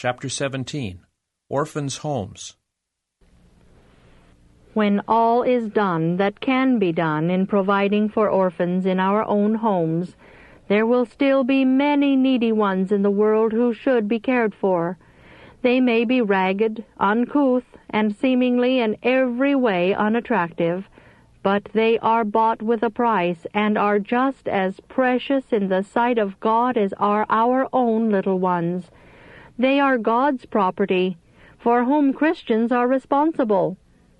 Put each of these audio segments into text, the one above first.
Chapter 17, Orphans' Homes. When all is done that can be done in providing for orphans in our own homes, there will still be many needy ones in the world who should be cared for. They may be ragged, uncouth, and seemingly in every way unattractive, but they are bought with a price and are just as precious in the sight of God as are our own little ones. They are God's property, for whom Christians are responsible.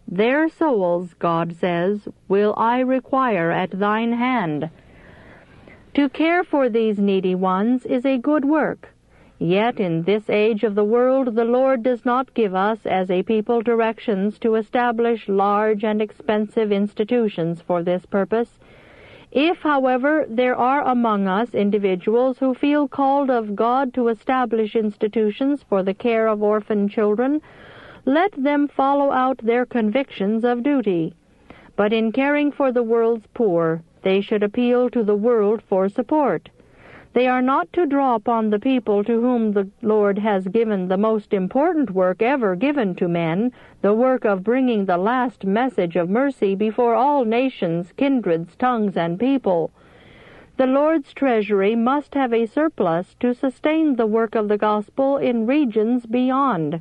Their souls, God says, will I require at thine hand. To care for these needy ones is a good work. Yet in this age of the world the Lord does not give us as a people directions to establish large and expensive institutions for this purpose. If, however, there are among us individuals who feel called of God to establish institutions for the care of orphan children, let them follow out their convictions of duty. But in caring for the world's poor, they should appeal to the world for support. They are not to draw upon the people to whom the Lord has given the most important work ever given to men, the work of bringing the last message of mercy before all nations, kindreds, tongues, and people. The Lord's treasury must have a surplus to sustain the work of the gospel in regions beyond.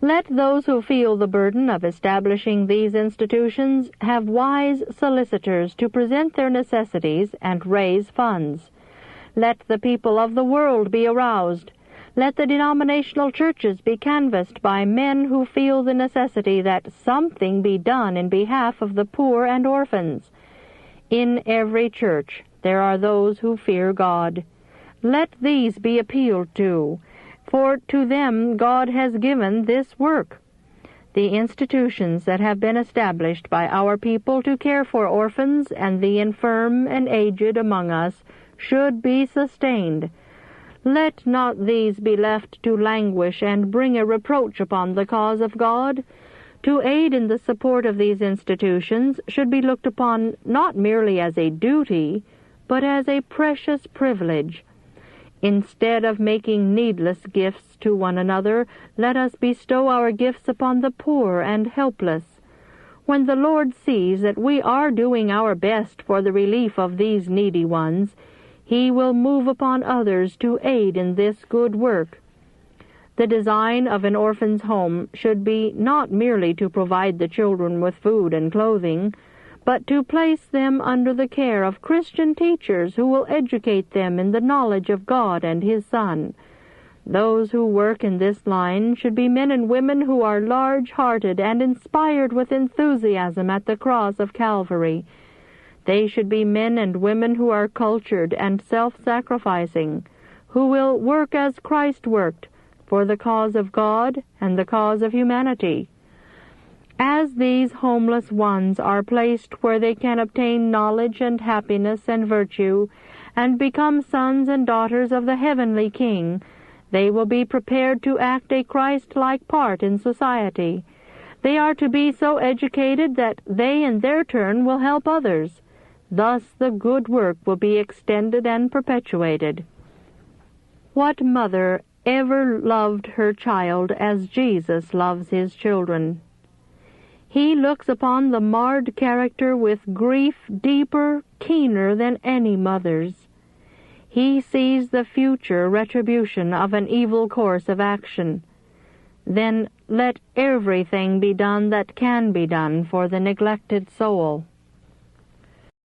Let those who feel the burden of establishing these institutions have wise solicitors to present their necessities and raise funds. Let the people of the world be aroused. Let the denominational churches be canvassed by men who feel the necessity that something be done in behalf of the poor and orphans. In every church there are those who fear God. Let these be appealed to, for to them God has given this work. The institutions that have been established by our people to care for orphans and the infirm and aged among us should be sustained. Let not these be left to languish and bring a reproach upon the cause of God. To aid in the support of these institutions should be looked upon not merely as a duty, but as a precious privilege. Instead of making needless gifts to one another, let us bestow our gifts upon the poor and helpless. When the Lord sees that we are doing our best for the relief of these needy ones, He will move upon others to aid in this good work. The design of an orphan's home should be not merely to provide the children with food and clothing, but to place them under the care of Christian teachers who will educate them in the knowledge of God and His Son. Those who work in this line should be men and women who are large-hearted and inspired with enthusiasm at the cross of Calvary. They should be men and women who are cultured and self-sacrificing, who will work as Christ worked, for the cause of God and the cause of humanity. As these homeless ones are placed where they can obtain knowledge and happiness and virtue, and become sons and daughters of the heavenly King, they will be prepared to act a Christ-like part in society. They are to be so educated that they in their turn will help others. Thus the good work will be extended and perpetuated. What mother ever loved her child as Jesus loves His children? He looks upon the marred character with grief deeper, keener than any mother's. He sees the future retribution of an evil course of action. Then let everything be done that can be done for the neglected soul.